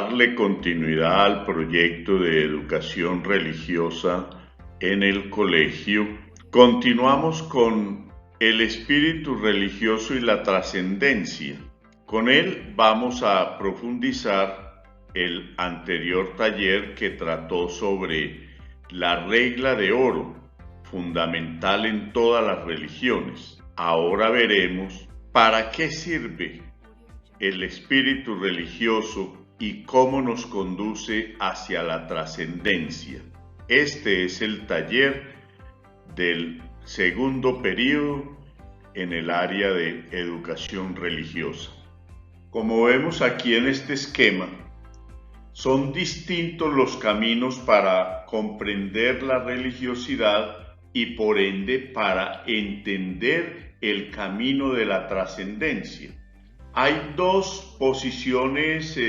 darle continuidad al proyecto de educación religiosa en el colegio, continuamos con el espíritu religioso y la trascendencia. Con él vamos a profundizar el anterior taller que trató sobre la regla de oro, fundamental en todas las religiones. Ahora veremos para qué sirve el espíritu religioso y cómo nos conduce hacia la trascendencia. Este es el taller del segundo periodo en el área de educación religiosa. Como vemos aquí en este esquema, son distintos los caminos para comprender la religiosidad y por ende para entender el camino de la trascendencia. Hay dos posiciones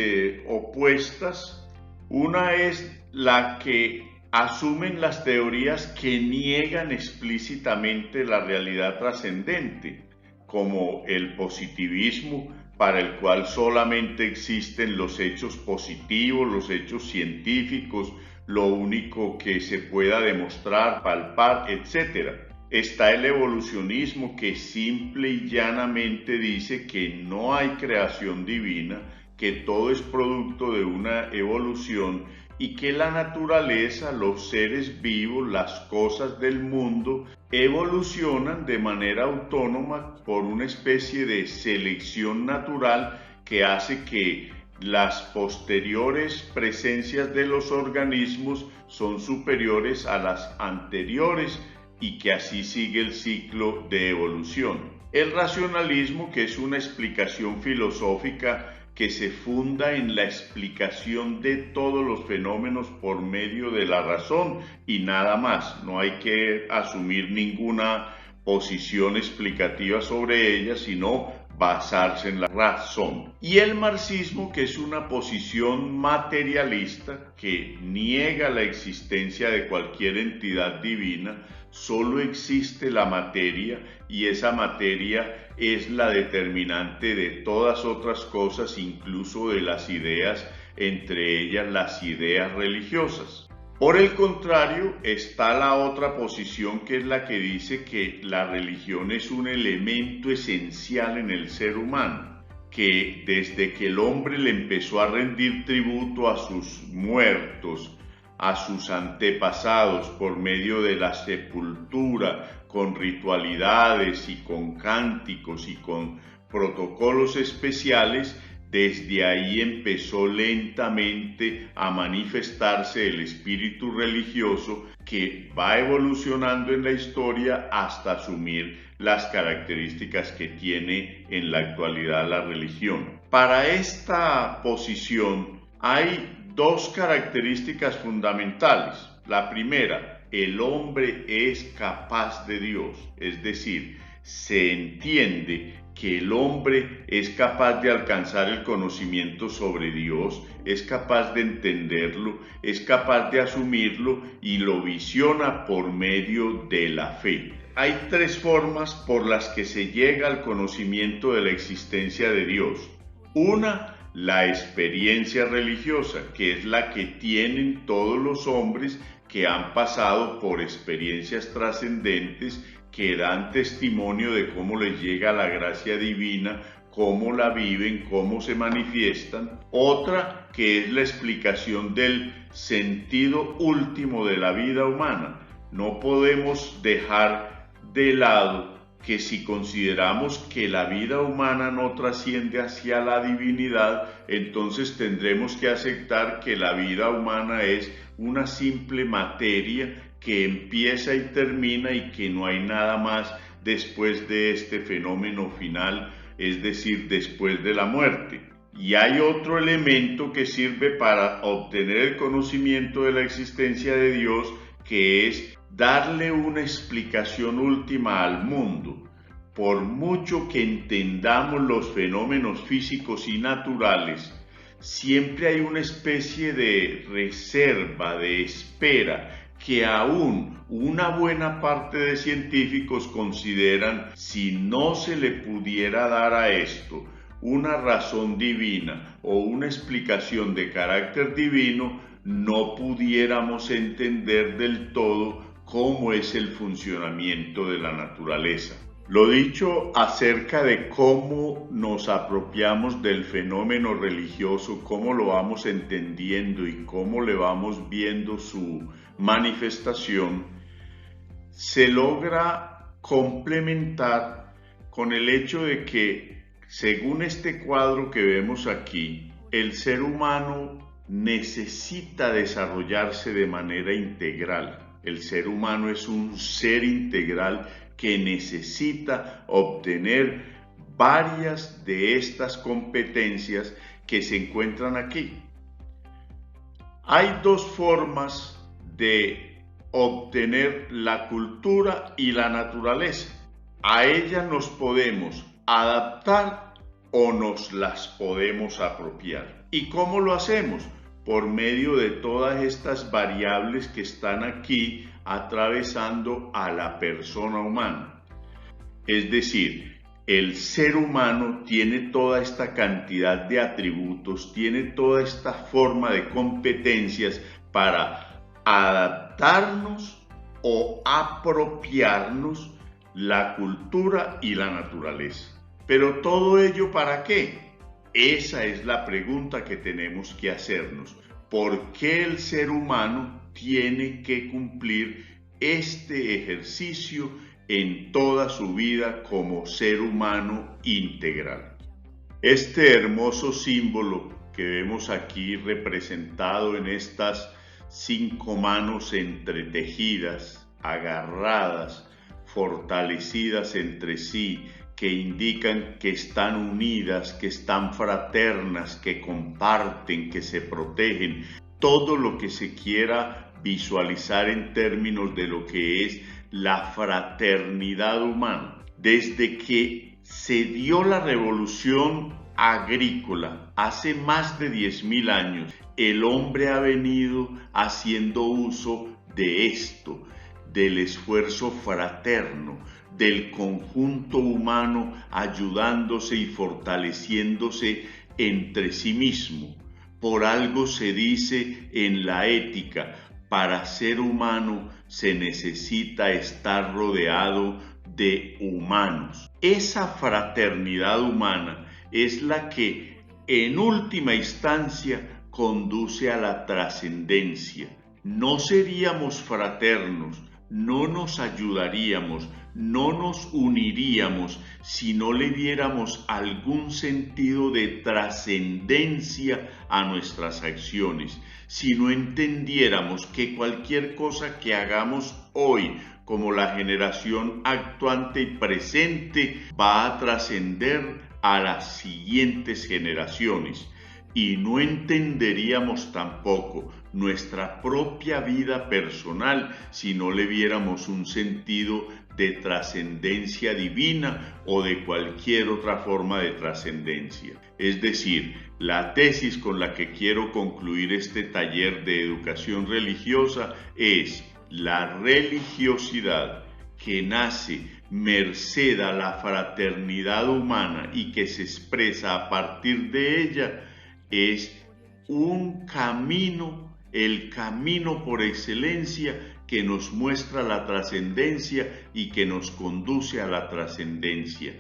opuestas. Una es la que asumen las teorías que niegan explícitamente la realidad trascendente, como el positivismo, para el cual solamente existen los hechos positivos, los hechos científicos, lo único que se pueda demostrar, palpar, etc. Está el evolucionismo, que simple y llanamente dice que no hay creación divina, que todo es producto de una evolución y que la naturaleza, los seres vivos, las cosas del mundo evolucionan de manera autónoma por una especie de selección natural que hace que las posteriores presencias de los organismos son superiores a las anteriores y que así sigue el ciclo de evolución. El racionalismo, que es una explicación filosófica que se funda en la explicación de todos los fenómenos por medio de la razón y nada más. No hay que asumir ninguna posición explicativa sobre ella, sino basarse en la razón. Y el marxismo, que es una posición materialista que niega la existencia de cualquier entidad divina. Solo existe la materia y esa materia es la determinante de todas otras cosas, incluso de las ideas, entre ellas las ideas religiosas. Por el contrario, está la otra posición, que es la que dice que la religión es un elemento esencial en el ser humano, que desde que el hombre le empezó a rendir tributo a sus muertos, a sus antepasados por medio de la sepultura, con ritualidades y con cánticos y con protocolos especiales, desde ahí empezó lentamente a manifestarse el espíritu religioso que va evolucionando en la historia hasta asumir las características que tiene en la actualidad la religión. Para esta posición hay dos características fundamentales. La primera, el hombre es capaz de Dios, es decir, se entiende que el hombre es capaz de alcanzar el conocimiento sobre Dios, es capaz de entenderlo, es capaz de asumirlo y lo visiona por medio de la fe. Hay tres formas por las que se llega al conocimiento de la existencia de Dios. Una, la experiencia religiosa, que es la que tienen todos los hombres que han pasado por experiencias trascendentes, que dan testimonio de cómo les llega la gracia divina, cómo la viven, cómo se manifiestan. Otra, que es la explicación del sentido último de la vida humana. No podemos dejar de lado que si consideramos que la vida humana no trasciende hacia la divinidad, entonces tendremos que aceptar que la vida humana es una simple materia que empieza y termina y que no hay nada más después de este fenómeno final, es decir, después de la muerte. Y hay otro elemento que sirve para obtener el conocimiento de la existencia de Dios, que es darle una explicación última al mundo. Por mucho que entendamos los fenómenos físicos y naturales, siempre hay una especie de reserva, de espera, que aún una buena parte de científicos consideran, si no se le pudiera dar a esto una razón divina o una explicación de carácter divino, no pudiéramos entender del todo cómo es el funcionamiento de la naturaleza. Lo dicho acerca de cómo nos apropiamos del fenómeno religioso, cómo lo vamos entendiendo y cómo le vamos viendo su manifestación, se logra complementar con el hecho de que, según este cuadro que vemos aquí, el ser humano necesita desarrollarse de manera integral. El ser humano es un ser integral que necesita obtener varias de estas competencias que se encuentran aquí. Hay dos formas de obtener la cultura y la naturaleza. A ellas nos podemos adaptar o nos las podemos apropiar. ¿Y cómo lo hacemos? Por medio de todas estas variables que están aquí atravesando a la persona humana. Es decir, el ser humano tiene toda esta cantidad de atributos, tiene toda esta forma de competencias para adaptarnos o apropiarnos la cultura y la naturaleza. Pero todo ello, ¿para qué? Esa es la pregunta que tenemos que hacernos. ¿Por qué el ser humano tiene que cumplir este ejercicio en toda su vida como ser humano integral? Este hermoso símbolo que vemos aquí representado en estas 5 manos entretejidas, agarradas, fortalecidas entre sí, que indican que están unidas, que están fraternas, que comparten, que se protegen, todo lo que se quiera visualizar en términos de lo que es la fraternidad humana. Desde que se dio la revolución agrícola hace más de 10.000 años, el hombre ha venido haciendo uso de esto, del esfuerzo fraterno, del conjunto humano ayudándose y fortaleciéndose entre sí mismo. Por algo se dice en la ética, para ser humano se necesita estar rodeado de humanos. Esa fraternidad humana es la que en última instancia conduce a la trascendencia. No seríamos fraternos, no nos ayudaríamos, no nos uniríamos si no le diéramos algún sentido de trascendencia a nuestras acciones, si no entendiéramos que cualquier cosa que hagamos hoy como la generación actuante y presente va a trascender a las siguientes generaciones. Y no entenderíamos tampoco nuestra propia vida personal si no le viéramos un sentido de trascendencia divina o de cualquier otra forma de trascendencia. Es decir, la tesis con la que quiero concluir este taller de educación religiosa es: la religiosidad que nace merced a la fraternidad humana y que se expresa a partir de ella es un camino, el camino por excelencia que nos muestra la trascendencia y que nos conduce a la trascendencia.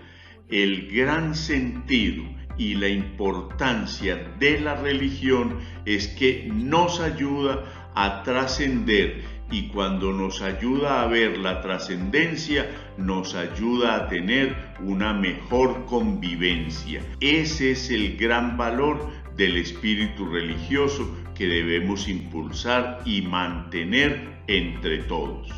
El gran sentido y la importancia de la religión es que nos ayuda a trascender, y cuando nos ayuda a ver la trascendencia, nos ayuda a tener una mejor convivencia. Ese es el gran valor del espíritu religioso que debemos impulsar y mantener entre todos.